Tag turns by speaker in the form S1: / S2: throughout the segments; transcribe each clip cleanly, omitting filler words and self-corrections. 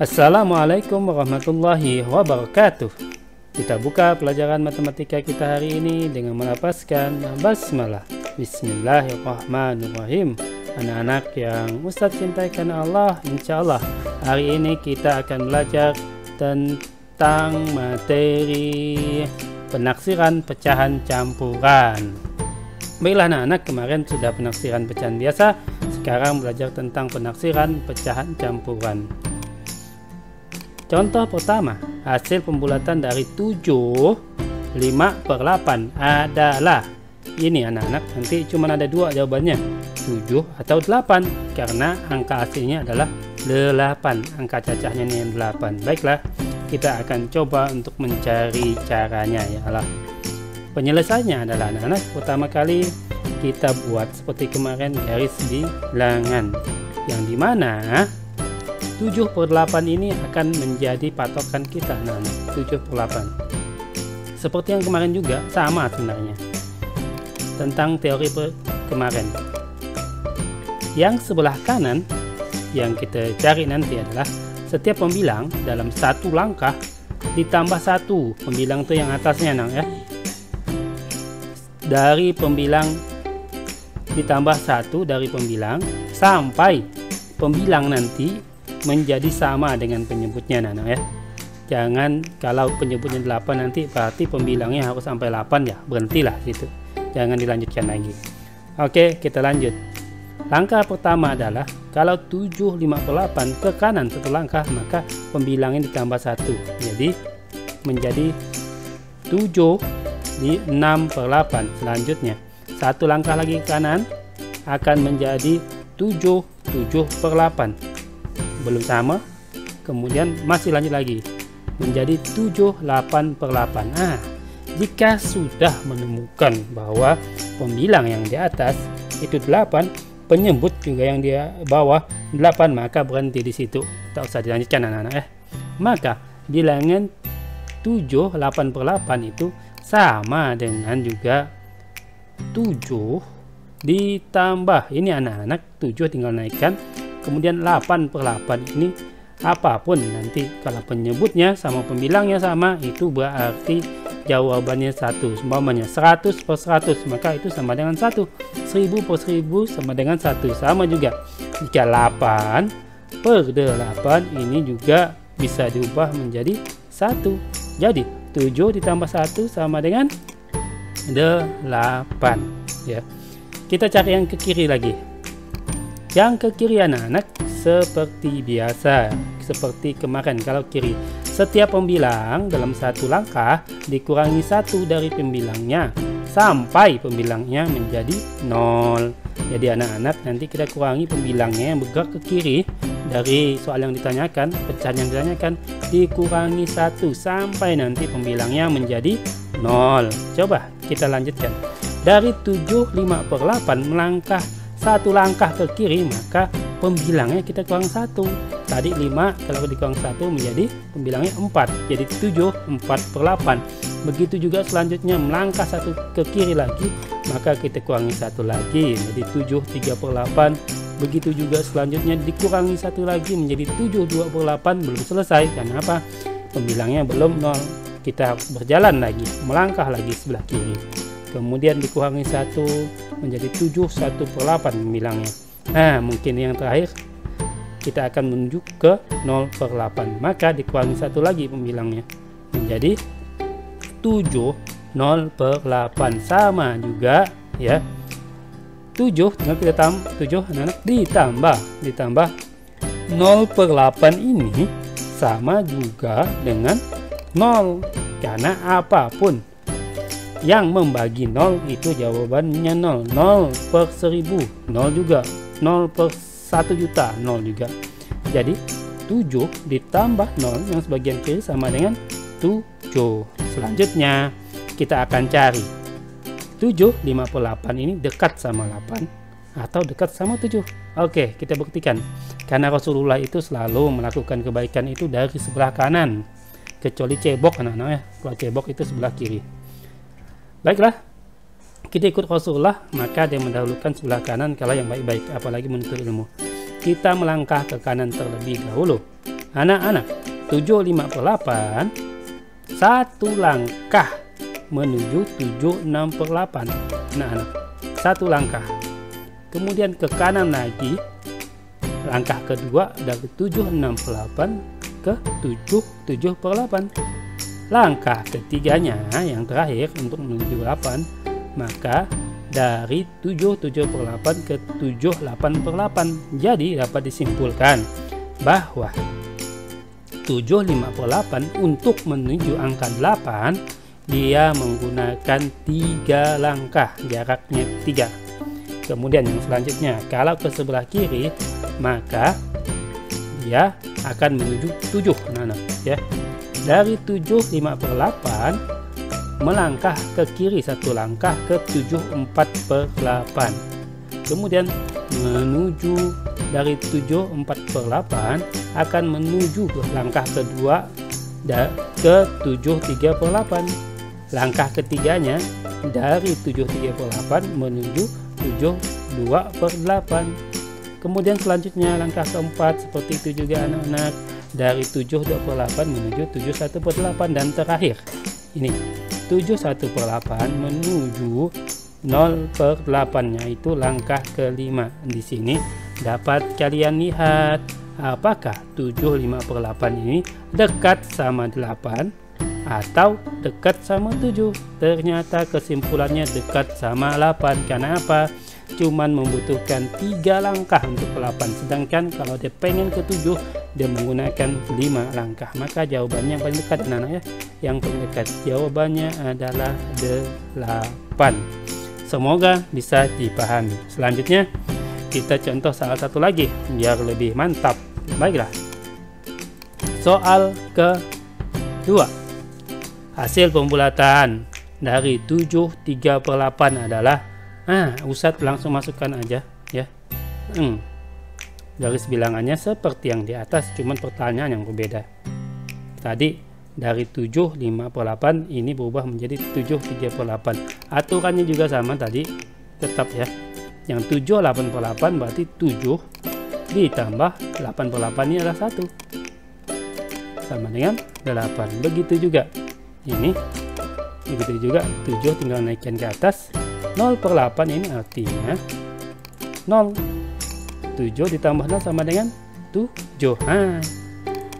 S1: Assalamualaikum warahmatullahi wabarakatuh. Kita buka pelajaran matematika kita hari ini dengan melafazkan basmalah. Bismillahirrahmanirrahim. Anak-anak yang Ustadz cintai karena Allah, insya Allah hari ini kita akan belajar tentang materi penaksiran pecahan campuran. Baiklah anak-anak, kemarin sudah penaksiran pecahan biasa, sekarang belajar tentang penaksiran pecahan campuran. Contoh pertama, hasil pembulatan dari 7, 5/8 adalah ini anak-anak, nanti cuma ada dua jawabannya, 7 atau 8, karena angka aslinya adalah 8, angka cacahnya ini 8. Baiklah, kita akan coba untuk mencari caranya ya Allah. Penyelesaiannya adalah anak-anak, pertama kali kita buat seperti kemarin garis bilangan, yang dimana 7/8 ini akan menjadi patokan kita. Nah, 7/8 seperti yang kemarin juga sama sebenarnya tentang teori kemarin. Yang sebelah kanan yang kita cari nanti adalah setiap pembilang dalam satu langkah ditambah satu. Pembilang itu yang atasnya ya, dari pembilang ditambah satu dari pembilang sampai pembilang nanti menjadi sama dengan penyebutnya ya. Jangan kalau penyebutnya 8 nanti berarti pembilangnya harus sampai 8 ya, berhentilah situ, jangan dilanjutkan lagi. Oke, kita lanjut. Langkah pertama adalah kalau 7 5/8 ke kanan satu langkah, maka pembilangnya ditambah 1, jadi menjadi 7 di 6/8. Selanjutnya satu langkah lagi ke kanan akan menjadi 7/8. Belum sama, kemudian masih lanjut lagi menjadi 7/8/8. Nah, jika sudah menemukan bahwa pembilang yang di atas itu 8, penyebut juga yang di bawah 8, maka berhenti di situ, tak usah dilanjutkan anak-anak ya. Maka bilangan 7/8/8 itu sama dengan juga 7 ditambah ini anak-anak, 7 tinggal naikkan, kemudian 8/8 ini apapun nanti kalau penyebutnya sama pembilangnya sama, itu berarti jawabannya 1. Umpamanya 100/100, maka itu sama dengan 1. 1000/1000 sama dengan 1. Sama juga jika 8/8 ini juga bisa diubah menjadi 1. Jadi 7 ditambah 1 sama dengan 8 ya. Kita cari yang ke kiri lagi. Yang ke kiri anak-anak seperti biasa, seperti kemarin. Kalau kiri, setiap pembilang dalam satu langkah dikurangi 1 dari pembilangnya sampai pembilangnya menjadi 0. Jadi anak-anak nanti kita kurangi pembilangnya yang bergerak ke kiri dari soal yang ditanyakan, pecahan yang ditanyakan, dikurangi 1 sampai nanti pembilangnya menjadi 0. Coba kita lanjutkan. Dari 7 5/8 melangkah satu langkah ke kiri, maka pembilangnya kita kurang 1. Tadi 5, kalau dikurang 1 menjadi pembilangnya 4, jadi 7 4/8. Begitu juga selanjutnya melangkah 1 ke kiri lagi, maka kita kurangi 1 lagi menjadi 7 3/8. Begitu juga selanjutnya dikurangi 1 lagi menjadi 7 2/8. Belum selesai, karena apa? Pembilangnya belum 0. Kita harus berjalan lagi, melangkah lagi sebelah kiri, kemudian dikurangi 1 menjadi 7 1/8 pembilangnya. Nah, mungkin yang terakhir kita akan menuju ke 0/8, maka dikurangi 1 lagi pembilangnya menjadi 7 0/8. Sama juga ya, 7 tinggal kita tambah 7 anak-anak, ditambah 0/8 ini sama juga dengan 0, karena apapun yang membagi 0 itu jawabannya 0. 0/1000 0 juga, 0/1 juta 0 juga. Jadi 7 ditambah 0 yang sebagian kiri sama dengan 7. Selanjutnya kita akan cari 7 5/8 ini dekat sama 8 atau dekat sama 7. Oke, kita buktikan. Karena Rasulullah itu selalu melakukan kebaikan itu dari sebelah kanan, kecuali cebok anak-anak ya. Kalau cebok itu sebelah kiri. Baiklah, kita ikut Rasulullah, maka dia mendahulukan sebelah kanan kalau yang baik-baik, apalagi menuntut ilmu. Kita melangkah ke kanan terlebih dahulu. Anak-anak, 7 5 per 8 satu langkah menuju 7 6 per 8. Anak-anak, satu langkah. Kemudian ke kanan lagi, langkah kedua dari 7 6 per 8 ke 7 7 per 8. Langkah ketiganya yang terakhir untuk menuju 8, maka dari 7 7 per 8 ke 7 8 per 8. Jadi dapat disimpulkan bahwa 7 5 per 8 untuk menuju angka 8 dia menggunakan 3 langkah, jaraknya 3. Kemudian yang selanjutnya, kalau ke sebelah kiri maka dia akan menuju 7, anak-anak ya. Dari 7 5 per 8 melangkah ke kiri satu langkah ke 7 4 per 8. Kemudian menuju dari 7 4 per 8 akan menuju ke langkah kedua ke 7 3 per 8. Langkah ketiganya dari 7 3 per 8 menuju 7 2 per 8. Kemudian selanjutnya langkah keempat seperti itu juga anak-anak, dari 7 2 per 8 menuju 7 1 per 8. Dan terakhir ini 7 1 per 8 menuju 0 per 8, yaitu langkah kelima. Di sini dapat kalian lihat apakah 7 5 per 8 ini dekat sama 8 atau dekat sama 7. Ternyata kesimpulannya dekat sama 8. Karena apa? Cuman membutuhkan 3 langkah untuk ke 8, sedangkan kalau dia pengen ke 7 dia menggunakan 5 langkah. Maka jawabannya yang paling dekat anak-anak ya, yang paling dekat jawabannya adalah 8. Semoga bisa dipahami. Selanjutnya kita contoh salah satu lagi biar lebih mantap. Baiklah, soal kedua, hasil pembulatan dari 7 3 per 8 adalah Ustadz langsung masukkan aja ya. Garis bilangannya seperti yang di atas, cuman pertanyaan yang berbeda. Tadi dari 7 5 per 8 ini berubah menjadi 7 3 per 8. Aturannya juga sama tadi, tetap ya. Yang 7 8 per 8 berarti 7 ditambah 8 per 8 ini adalah 1, sama dengan 8. Begitu juga ini, begitu juga 7 tinggal naikkan ke atas. 0 per 8 ini artinya 0. 7 ditambah 0 sama dengan 7.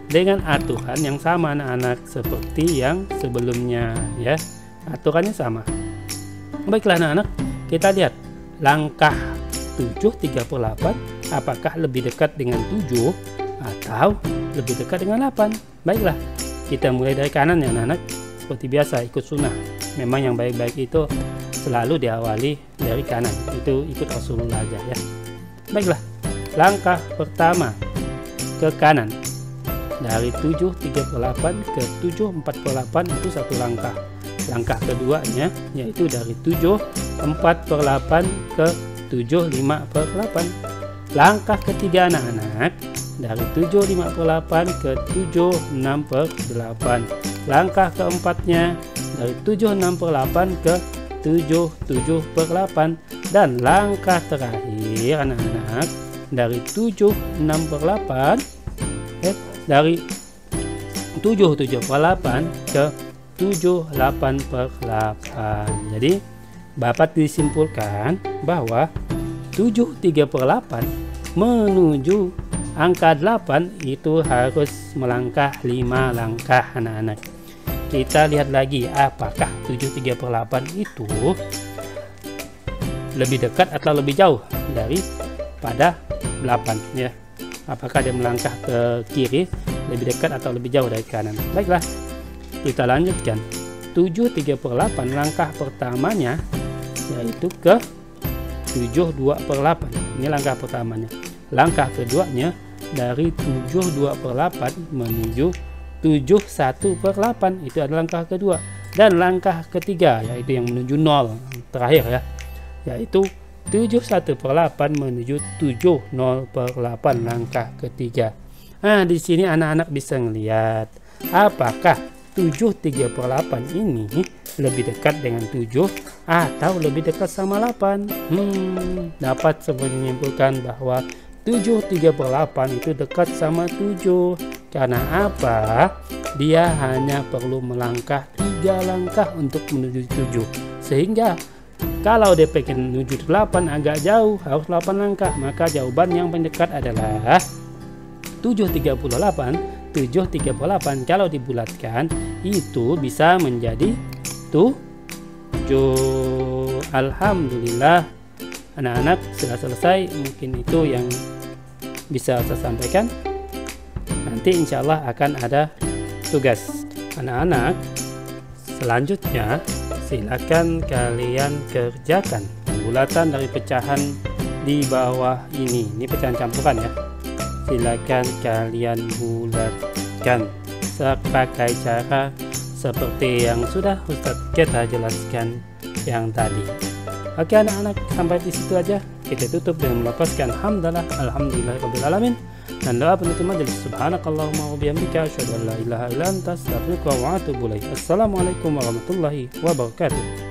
S1: Dengan aturan yang sama anak-anak seperti yang sebelumnya ya. Aturannya sama. Baiklah anak-anak, kita lihat langkah 7 3 per 8 apakah lebih dekat dengan 7 atau lebih dekat dengan 8. Baiklah, kita mulai dari kanan ya anak-anak. Seperti biasa ikut sunnah. Memang yang baik-baik itu selalu diawali dari kanan, itu ikut Rasulullah aja ya. Baiklah, langkah pertama ke kanan dari 7 3 per 8 ke 7 4 per 8 itu satu langkah. Langkah keduanya yaitu dari 7 4 per 8 ke 7 5 per 8. Langkah ketiga anak-anak dari 7 5 per 8 ke 7 6 per 8. Langkah keempatnya dari 7 6 per 8 ke 7 7 per 8. Dan langkah terakhir anak-anak dari 7 6 per 8 dari 7 7 per 8 ke 7 8 per 8. Jadi dapat disimpulkan bahwa 7 3 per 8 menuju angka 8 itu harus melangkah 5 langkah anak-anak. Kita lihat lagi apakah 7 3 per 8 itu lebih dekat atau lebih jauh daripada 8 ya. Apakah dia melangkah ke kiri lebih dekat atau lebih jauh dari kanan. Baiklah, kita lanjutkan. 7 3 per 8 langkah pertamanya yaitu ke 7 2 per 8. Ini langkah pertamanya. Langkah keduanya dari 7 2 per 8 menuju 7 1 per 8. Itu adalah langkah kedua. Dan langkah ketiga yaitu yang menuju 0 terakhir ya, yaitu 7 1 per 8 menuju 7 0 per 8, langkah ketiga. Di sini anak-anak bisa melihat apakah 7 3 per 8 ini lebih dekat dengan 7 atau lebih dekat sama 8. Dapat sebenarnya menyimpulkan bahwa 7 3 per 8 itu dekat sama 7. Karena apa? Dia hanya perlu melangkah 3 langkah untuk menuju 7. Sehingga kalau dia pengen menuju 8 agak jauh, harus 8 langkah. Maka jawaban yang paling dekat adalah 738. 738 kalau dibulatkan itu bisa menjadi 7. Alhamdulillah anak-anak sudah selesai. Mungkin itu yang bisa saya sampaikan. Nanti insya Allah akan ada tugas. Anak-anak, selanjutnya silakan kalian kerjakan bulatan dari pecahan di bawah ini. Ini pecahan campuran ya. Silakan kalian bulatkan pakai cara seperti yang sudah Ustadz kita jelaskan yang tadi. Oke anak-anak, sampai di situ aja. Kita tutup dengan melafazkan hamdalah alhamdulillahirabbil alamin dan doa penutup majelis. Subhanakallahumma wa bihamdika asyhadu an la ilaha illa anta astaghfiruka wa atubu ilaik. Assalamualaikum warahmatullahi wabarakatuh.